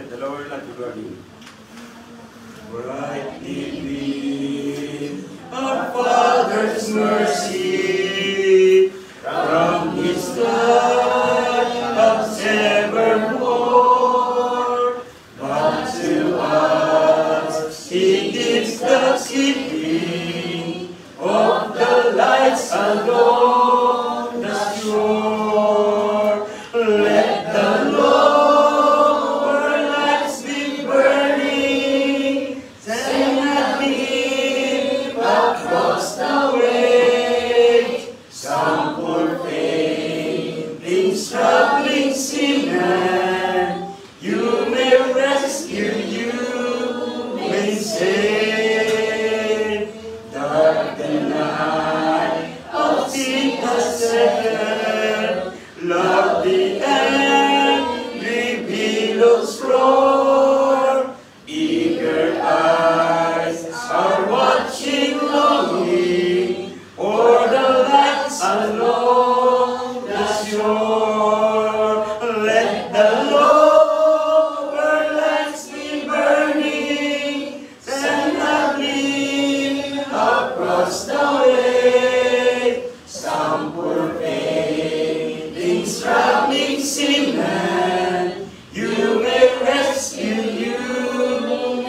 Dalawa lang juga din. Brightly beam our Father's mercy from His blood of evermore. But to us He gives the keeping of the lights along the shore. Let the lower lights be burning, send a beam across the way. Some poor fainting, struggling sinner, you may rescue, you may save. Dark the night of sin has set, love the angry billows roar. Eager eyes are watching longing for the lights along the shore. Let the lower lights be burning, send a gleam across the way. Some poor fainting, struggling sinner, you may rescue, you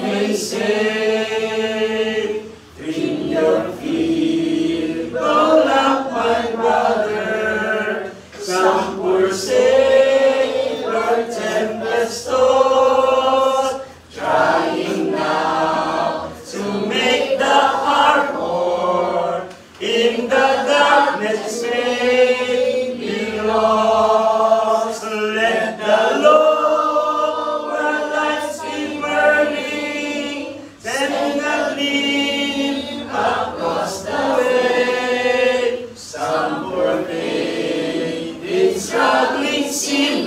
may save. Trim your feeble lamp, my brother. Some poor sailor tempest tossed, trying now to make the harbor. In the darkness may be lost. Let the lower lights be burning, sending a gleam across the way. Some poor fainting, struggling sinner,